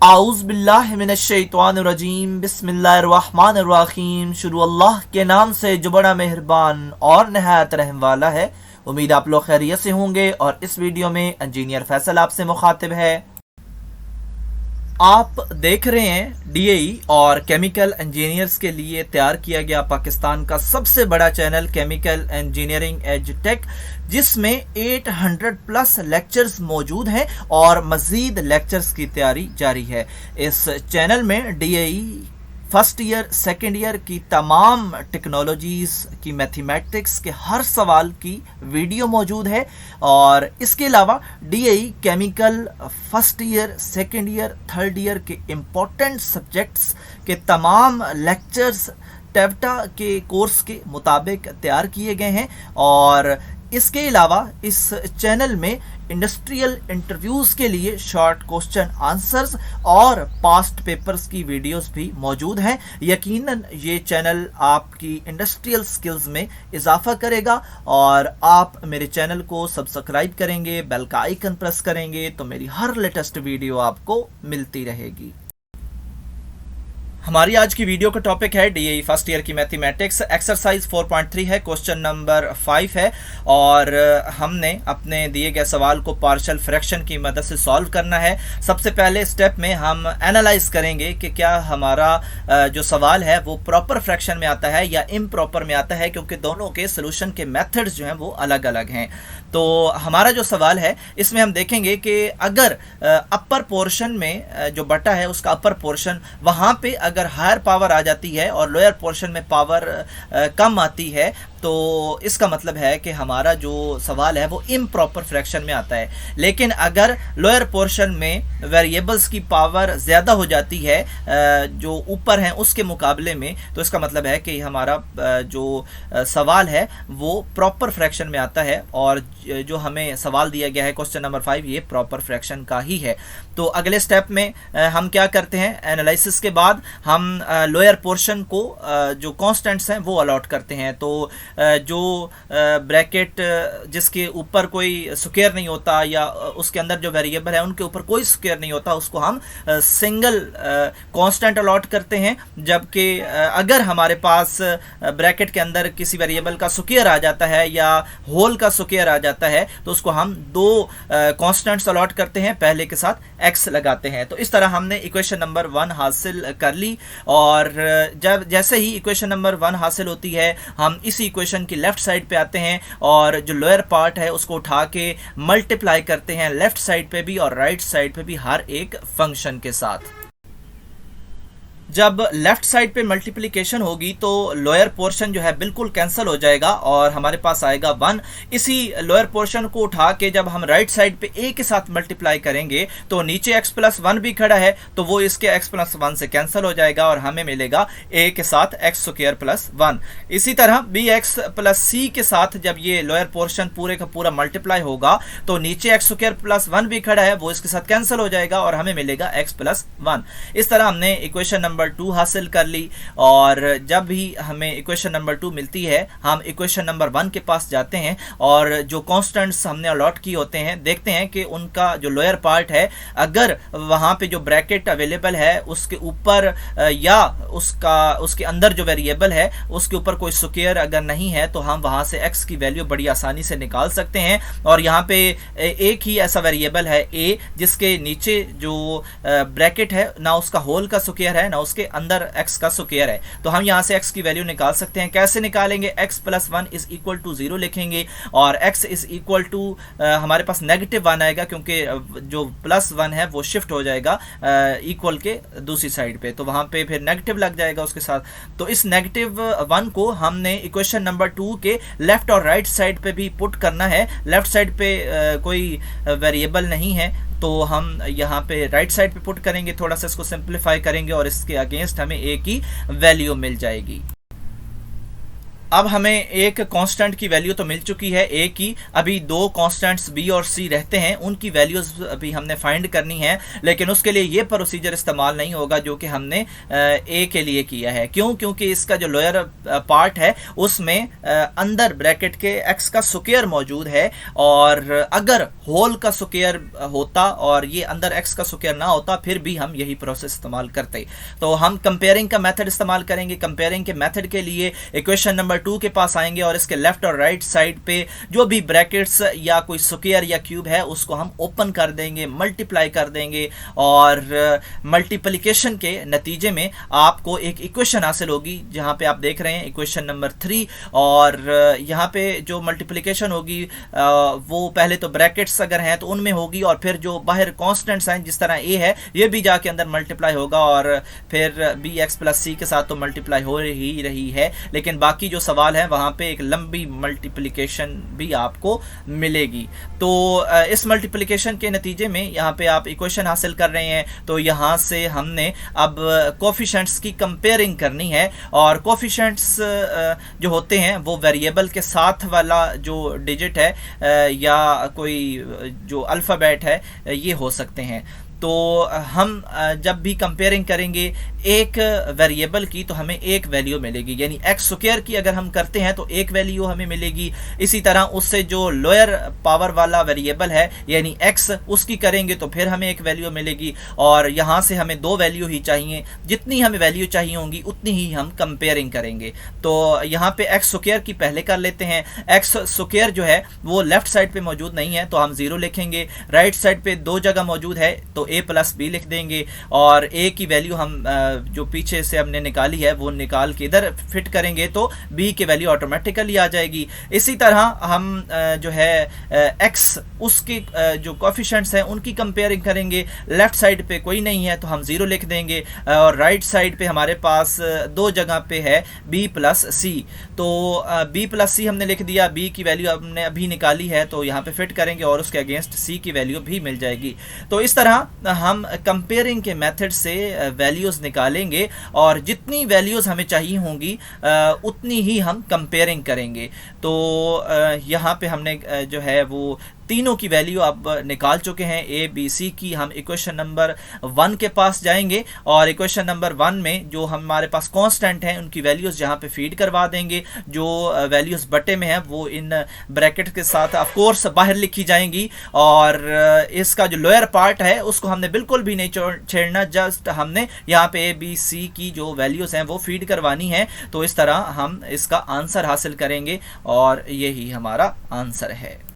आऊज़ बिल्लाहि मिनश्शैतानिर्रजीम बिस्मिल्लाहिर्रहमानिर्रहीम। शुरू अल्लाह के नाम से जो बड़ा मेहरबान और नहायत रहम वाला है। उम्मीद आप लोग खैरियत से होंगे और इस वीडियो में इंजीनियर फैसल आपसे मुखातिब है। आप देख रहे हैं डीएई और केमिकल इंजीनियर्स के लिए तैयार किया गया पाकिस्तान का सबसे बड़ा channel chemical engineering as tech, जिसमें 800 प्लस लेक्चर्स मौजूद हैं और मज़ीद लेक्चर्स की तैयारी जारी है। इस चैनल में DAE first year second year की तमाम टेक्नोलॉजीज़ की मैथमेटिक्स के हर सवाल की वीडियो मौजूद है और इसके अलावा DAE chemical first year second year third year के इम्पोर्टेंट सब्जेक्ट्स के तमाम लेक्चर्स टेवटा के कोर्स के मुताबिक तैयार किए गए हैं। और इसके अलावा इस चैनल में इंडस्ट्रियल इंटरव्यूज़ के लिए शॉर्ट क्वेश्चन आंसर्स और पास्ट पेपर्स की वीडियोस भी मौजूद हैं। यकीनन ये चैनल आपकी इंडस्ट्रियल स्किल्स में इजाफा करेगा और आप मेरे चैनल को सब्सक्राइब करेंगे, बेल का आइकन प्रेस करेंगे तो मेरी हर लेटेस्ट वीडियो आपको मिलती रहेगी। हमारी आज की वीडियो का टॉपिक है डीएई फर्स्ट ईयर की मैथमेटिक्स। एक्सरसाइज 4.3 है, क्वेश्चन नंबर 5 है और हमने अपने दिए गए सवाल को पार्शियल फ्रैक्शन की मदद से सॉल्व करना है। सबसे पहले स्टेप में हम एनालाइज करेंगे कि क्या हमारा जो सवाल है वो प्रॉपर फ्रैक्शन में आता है या इम्प्रॉपर में आता है, क्योंकि दोनों के सोल्यूशन के मेथड्स जो हैं वो अलग अलग हैं। तो हमारा जो सवाल है इसमें हम देखेंगे कि अगर अपर पोर्शन में जो बटा है उसका अपर पोर्शन, वहाँ पे अगर हायर पावर आ जाती है और लोअर पोर्शन में पावर कम आती है तो इसका मतलब है कि हमारा जो सवाल है वो इम्प्रॉपर फ्रैक्शन में आता है। लेकिन अगर लोअर पोर्शन में वेरिएबल्स की पावर ज़्यादा हो जाती है जो ऊपर हैं उसके मुकाबले में, तो इसका मतलब है कि हमारा जो सवाल है वो प्रॉपर फ्रैक्शन में आता है और जो हमें सवाल दिया गया है क्वेश्चन नंबर 5 ये प्रॉपर फ्रैक्शन का ही है। तो अगले स्टेप में हम क्या करते हैं, एनालिसिस के बाद हम लोअर पोर्शन को जो कॉन्स्टेंट्स हैं वो अलॉट करते हैं। तो जो ब्रैकेट जिसके ऊपर कोई स्क्वायर नहीं होता या उसके अंदर जो वेरिएबल है उनके ऊपर कोई स्क्वायर नहीं होता उसको हम सिंगल कांस्टेंट अलॉट करते हैं। जबकि अगर हमारे पास ब्रैकेट के अंदर किसी वेरिएबल का स्क्वायर आ जाता है या होल का स्क्वायर आ जाता है तो उसको हम दो कांस्टेंट्स अलॉट करते हैं, पहले के साथ एक्स लगाते हैं। तो इस तरह हमने इक्वेशन नंबर 1 हासिल कर ली और जब जैसे ही इक्वेशन नंबर 1 हासिल होती है हम इसी इक्वेशन की लेफ्ट साइड पे आते हैं और जो लोअर पार्ट है उसको उठा के मल्टीप्लाई करते हैं लेफ्ट साइड पे भी और राइट साइड पे भी हर एक फंक्शन के साथ। जब लेफ्ट साइड पे मल्टीप्लिकेशन होगी तो लोअर पोर्शन जो है बिल्कुल कैंसिल हो जाएगा और हमारे पास आएगा 1। इसी लोअर पोर्शन को उठा के जब हम राइट साइड पे a के साथ मल्टीप्लाई करेंगे तो नीचे x प्लस 1 भी खड़ा है तो वो इसके x प्लस 1 से कैंसिल हो जाएगा और हमें मिलेगा a के साथ x स्क्वायर प्लस 1। इसी तरह bx प्लस c के साथ जब ये लोअर पोर्शन पूरे का पूरा मल्टीप्लाई होगा तो नीचे x स्क्वायर प्लस 1 भी खड़ा है, वो इसके साथ कैंसिल हो जाएगा और हमें मिलेगा x प्लस 1। इस तरह हमने इक्वेशन नंबर 2 हासिल कर ली और जब भी हमें इक्वेशन नंबर 2 मिलती है हम इक्वेशन नंबर 1 के पास जाते हैं और जो कांस्टेंट्स हमने अलॉट किए होते हैं देखते हैं कि उनका जो लोअर पार्ट है अगर वहां पे जो ब्रैकेट अवेलेबल है उसके ऊपर या उसके अंदर जो वेरिएबल है उसके ऊपर कोई स्क्वायर अगर नहीं है तो हम वहां से x की वैल्यू बड़ी आसानी से निकाल सकते हैं। और यहाँ पे एक ही ऐसा वेरिएबल है a जिसके नीचे जो ब्रैकेट है ना उसका होल का स्क्वायर है ना उसके अंदर x का स्क्वायर है, तो हम यहां से x की वैल्यू निकाल सकते हैं। कैसे निकालेंगे, x plus 1 is equal to 0 लिखेंगे और x इज इक्वल टू हमारे पास नेगेटिव 1 आएगा क्योंकि जो प्लस 1 है वो शिफ्ट हो जाएगा इक्वल के दूसरी साइड पे, तो वहां पे फिर नेगेटिव लग जाएगा उसके साथ। तो इस नेगेटिव 1 को हमने इक्वेशन नंबर 2 के लेफ्ट और राइट साइड पे भी पुट करना है। लेफ्ट साइड पे कोई वेरिएबल नहीं है तो हम यहाँ पे राइट साइड पे पुट करेंगे, थोड़ा सा इसको सिंप्लीफाई करेंगे और इसके अगेंस्ट हमें a की वैल्यू मिल जाएगी। अब हमें एक कांस्टेंट की वैल्यू तो मिल चुकी है ए की, अभी दो कांस्टेंट्स बी और सी रहते हैं, उनकी वैल्यूज अभी हमने फाइंड करनी है, लेकिन उसके लिए ये प्रोसीजर इस्तेमाल नहीं होगा जो कि हमने ए के लिए किया है। क्यों? क्योंकि इसका जो लोअर पार्ट है उसमें अंदर ब्रैकेट के एक्स का स्क्वायर मौजूद है, और अगर होल का स्क्वायर होता और ये अंदर एक्स का स्क्वायर ना होता फिर भी हम यही प्रोसेस इस्तेमाल करते। तो हम कंपेयरिंग का मेथड इस्तेमाल करेंगे। कंपेयरिंग के मेथड के लिए इक्वेशन नंबर 2 के पास आएंगे और इसके लेफ्ट और राइट साइड पे जो भी ब्रैकेट्स या कोई स्क्वायर या क्यूब है उसको हम ओपन कर देंगे, मल्टीप्लाई कर देंगे, और मल्टीप्लिकेशन के नतीजे में आपको एक इक्वेशन हासिल होगी, जहां पे आप देख रहे हैं इक्वेशन नंबर 3। और यहां पे जो मल्टीप्लिकेशन होगी वो पहले तो ब्रैकेट्स अगर हैं तो उनमें होगी, और फिर जो बाहर कॉन्स्टेंट्स हैं जिस तरह ए है ये भी जाके अंदर मल्टीप्लाई होगा, और फिर बी एक्स प्लस सी के साथ तो मल्टीप्लाई हो ही रही है, लेकिन बाकी जो सवाल है वहां पे एक लंबी मल्टीप्लिकेशन भी आपको मिलेगी। तो इस मल्टीप्लिकेशन के नतीजे में यहाँ पे आप इक्वेशन हासिल कर रहे हैं, तो यहाँ से हमने अब कोफिशिएंट्स की कंपेयरिंग करनी है, और कोफिशिएंट्स जो होते हैं वो वेरिएबल के साथ वाला जो डिजिट है या कोई जो अल्फ़ाबेट है ये हो सकते हैं। तो हम जब भी कंपेयरिंग करेंगे एक वेरिएबल की तो हमें एक वैल्यू मिलेगी, यानी एक्स स्क्वायर की अगर हम करते हैं तो एक वैल्यू हमें मिलेगी। इसी तरह उससे जो लोअर पावर वाला वेरिएबल है यानी एक्स उसकी करेंगे तो फिर हमें एक वैल्यू मिलेगी, और यहाँ से हमें दो वैल्यू ही चाहिए, जितनी हमें वैल्यू चाहिए होंगी उतनी ही हम कंपेयरिंग करेंगे। तो यहाँ पे एक्स स्क्वायर की पहले कर लेते हैं। एक्स स्क्वायर जो है वो लेफ्ट साइड पे मौजूद नहीं है तो हम 0 लिखेंगे, राइट साइड पे दो जगह मौजूद है तो ए प्लस बी लिख देंगे, और ए की वैल्यू हम जो पीछे से हमने निकाली है वो निकाल के इधर फिट करेंगे तो बी की वैल्यू ऑटोमेटिकली आ जाएगी। इसी तरह हम जो है एक्स उसके जो कोफिशिएंट्स हैं उनकी कंपेयरिंग करेंगे। लेफ्ट साइड पे कोई नहीं है तो हम 0 लिख देंगे, और राइट साइड पे हमारे पास दो जगह पे है बी प्लस सी, तो बी प्लस सी हमने लिख दिया, बी की वैल्यू हमने अभी निकाली है तो यहाँ पे फिट करेंगे और उसके अगेंस्ट सी की वैल्यू भी मिल जाएगी। तो इस तरह हम कंपेयरिंग के मेथड से वैल्यूज़ निकालेंगे, और जितनी वैल्यूज़ हमें चाहिए होंगी उतनी ही हम कंपेयरिंग करेंगे। तो यहाँ पे हमने जो है वो तीनों की वैल्यू अब निकाल चुके हैं, ए बी सी की। हम इक्वेशन नंबर 1 के पास जाएंगे और इक्वेशन नंबर 1 में जो हमारे पास कांस्टेंट हैं उनकी वैल्यूज़ यहाँ पे फीड करवा देंगे। जो वैल्यूज़ बटे में है वो इन ब्रैकेट के साथ ऑफ कोर्स बाहर लिखी जाएंगी, और इसका जो लोअर पार्ट है उसको हमने बिल्कुल भी नहीं छेड़ना, जस्ट हमने यहाँ पे ए बी सी की जो वैल्यूज़ हैं वो फीड करवानी है। तो इस तरह हम इसका आंसर हासिल करेंगे और यही हमारा आंसर है।